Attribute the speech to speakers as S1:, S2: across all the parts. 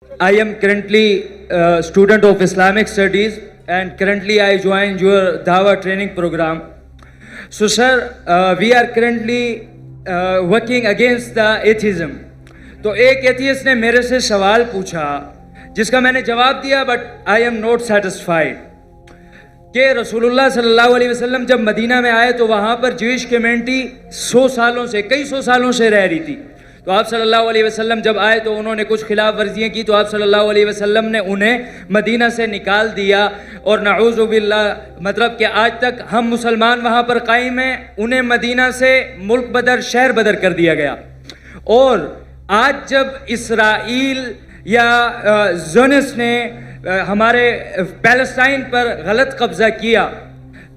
S1: I am currently a student of Islamic Studies, and currently I joined your Dawa training program. So, sir, we are currently working against the atheism. तो एक atheist ने मेरे से सवाल पूछा जिसका मैंने जवाब दिया, but I am not satisfied कि रसूलुल्लाह सल्लल्लाहु अलैहि वसल्लम जब मदीना में आए तो वहाँ पर ज्यूइश कम्युनिटी कई सौ सालों से रह रही थी। तो आप सल्लल्लाहु अलैहि वसल्लम जब आए तो उन्होंने कुछ खिलाफ वर्जियाँ की, तो आप सल्लल्लाहु अलैहि वसल्लम ने उन्हें मदीना से निकाल दिया। और नऊज़ु बिल्लाह, मतलब कि आज तक हम मुसलमान वहाँ पर कायम हैं, उन्हें मदीना से मुल्क बदर, शहर बदर कर दिया गया। और आज जब इसराइल या ज़ोनिस्ट ने हमारे पैलेस्टाइन पर गलत कब्ज़ा किया,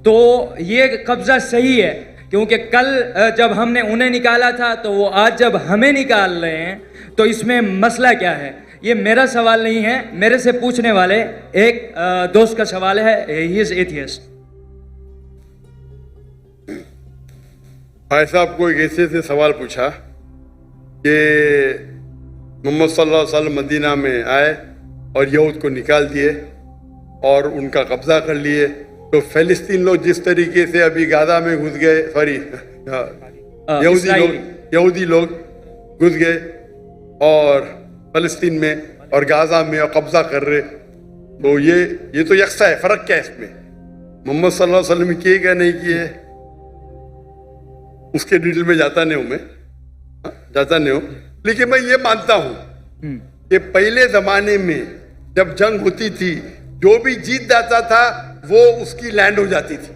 S1: तो ये कब्ज़ा सही है, क्योंकि कल जब हमने उन्हें निकाला था तो वो आज जब हमें निकाल रहे हैं, तो इसमें मसला क्या है? ये मेरा सवाल नहीं है, मेरे से पूछने वाले एक दोस्त का सवाल है। He is atheist.
S2: भाई साहब को एक ऐसे से सवाल पूछा कि मोहम्मद सल्लल्लाहु अलैहि वसल्लम मदीना में आए और यहूद को निकाल दिए और उनका कब्जा कर लिए, तो फ़लस्तीन लोग जिस तरीके से अभी गाजा में घुस गए, सॉरी यहूदी लोग घुस गए और फ़लस्तीन में और गाजा में और कब्जा कर रहे, तो ये तो यकसा है। फ़र्क क्या है इसमें? मोहम्मद सल्लल्लाहु अलैहि वसल्लम किए क्या नहीं किए उसके डिटेल में जाता नहीं हूँ, लेकिन मैं ये मानता हूँ कि पहले जमाने में जब जंग होती थी, जो भी जीत जाता था वो उसकी लैंड हो जाती थी।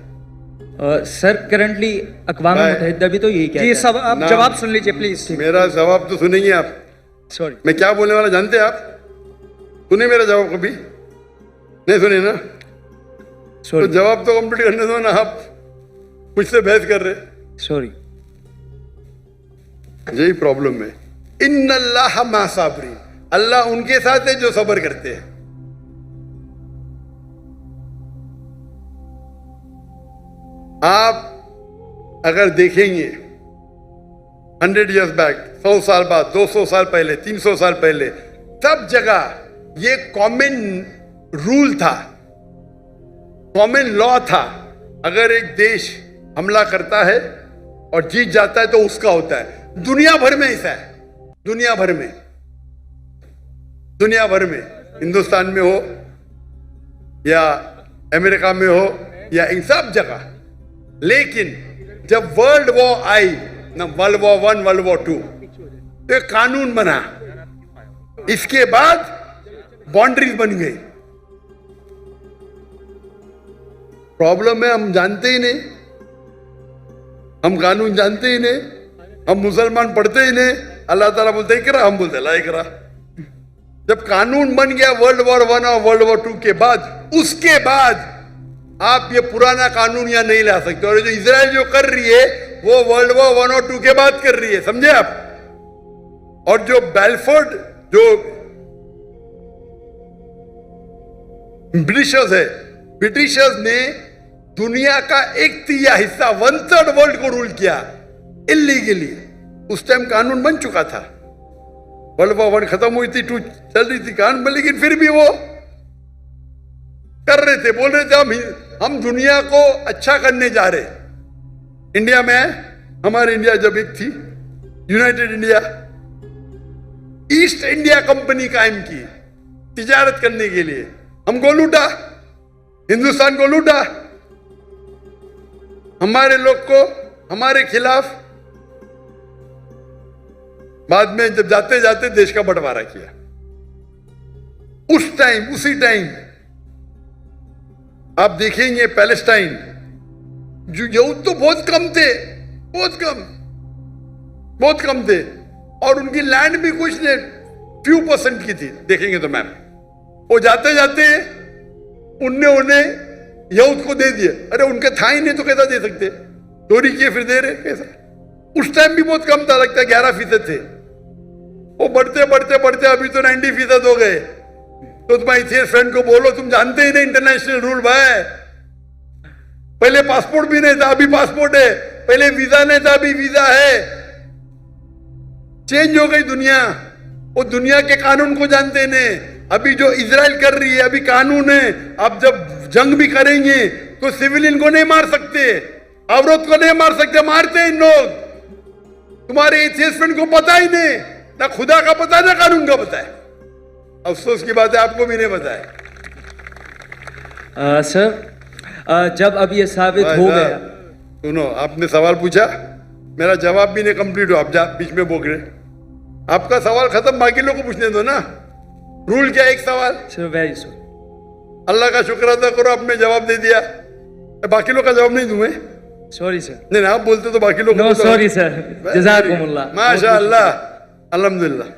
S1: सर, करंटली अक़वाम मुत्तहिदा भी तो यही कहता है।
S3: जी सब आप जवाब सुन लीजिए प्लीज।
S2: मेरा जवाब तो सुनेंगे आप।
S1: सॉरी,
S2: मैं क्या बोलने वाला जानते हैं आप? सुने मेरा जवाब कभी? नहीं सुने ना? तो जवाब तो कंप्लीट करने दो ना, आप मुझसे बहस कर रहे।
S1: सॉरी,
S2: यही प्रॉब्लम है। इन्नल्लाह मा साबरीन, अल्लाह उनके साथ है जो सब्र करते हैं। आप अगर देखेंगे 100 इयर्स बैक, 100 साल बाद, 200 साल पहले, 300 साल पहले, सब जगह ये कॉमन रूल था, कॉमन लॉ था। अगर एक देश हमला करता है और जीत जाता है तो उसका होता है। दुनिया भर में ऐसा है, दुनिया भर में, हिंदुस्तान में हो या अमेरिका में हो या इन सब जगह। लेकिन जब वर्ल्ड वॉर आई ना, वर्ल्ड वॉर 1, वर्ल्ड वॉर 2, तो एक कानून बना, इसके बाद बाउंड्रीज बन गई। प्रॉब्लम है हम जानते ही नहीं, हम कानून जानते ही नहीं, हम मुसलमान पढ़ते ही नहीं। अल्लाह ताला बोलते इकरा, हम बोलते ला इकरा। जब कानून बन गया वर्ल्ड वॉर 1 और वर्ल्ड वॉर 2 के बाद, उसके बाद आप ये पुराना कानून यहाँ नहीं ला सकते। और जो इजराइल जो कर रही है वो वर्ल्ड वॉर 1 और 2 के बाद कर रही है, समझे आप? और जो बेलफोर्ड, जो ब्रिटिशर्स ने दुनिया का 1/3 हिस्सा, 1/3 वर्ल्ड को रूल किया इलीगली। उस टाइम कानून बन चुका था, वर्ल्ड वॉर 1 खत्म हुई थी, 2 चल रही थी कानून, लेकिन फिर भी वो कर रहे थे, बोल रहे थे हम दुनिया को अच्छा करने जा रहे। इंडिया में, हमारे इंडिया जब एक थी United India, east India company कायम की तिजारत करने के लिए। हमको लूटा, हिंदुस्तान को लूटा, हमारे लोग को हमारे खिलाफ। बाद में जब जाते जाते देश का बंटवारा किया। उसी टाइम आप देखेंगे पैलेस्टाइन, जो यहूद तो बहुत कम थे, बहुत कम थे, और उनकी लैंड भी कुछ नहीं, few % की थी। देखेंगे तो मैम, वो जाते जाते उन्हें यहूद को दे दिए। अरे उनके था ही नहीं तो कैसा दे सकते? चोरी किए फिर दे रहे, कैसा? उस टाइम भी बहुत कम था, लगता है 11% थे। वो बढ़ते बढ़ते बढ़ते अभी तो 90% हो गए। तो तुम्हारे फ्रेंड को बोलो, तुम जानते ही नहीं इंटरनेशनल रूल भाई। पहले पासपोर्ट भी नहीं था, अभी पासपोर्ट है। पहले वीजा नहीं था, अभी वीजा है। चेंज हो गई दुनिया। वो दुनिया के कानून को जानते नहीं। अभी जो इजराइल कर रही है, अभी कानून है, अब जब जंग भी करेंगे तो सिविलियन को नहीं मार सकते, औरत को नहीं मार सकते, मारते हैं इन लोग। तुम्हारे एथियस्ट को पता ही नहीं, ना खुदा का पता है ना कानून का पता है। अफसोस की बात है, आपको भी नहीं पता है।
S1: सर जब अब ये साबित हो
S2: भाई
S1: गया,
S2: साहब, सुनो, आपने सवाल पूछा, मेरा जवाब भी नहीं कंप्लीट हो, आप जा बीच में बोल रहे। आपका सवाल खत्म, बाकी लोगों को पूछने दो ना। रूल क्या है? एक सवाल।
S1: Sir very sorry.
S2: अल्लाह का शुक्र अदा करो, आपने जवाब दे दिया। बाकी लोग का जवाब नहीं दूं मैं?
S1: Sorry sir.
S2: नहीं, आप बोलते तो बाकी लोग
S1: नो सॉरी सर, जज़ाकुमुल्लाह।
S2: माशाअल्लाह, अल्हम्दुलिल्लाह।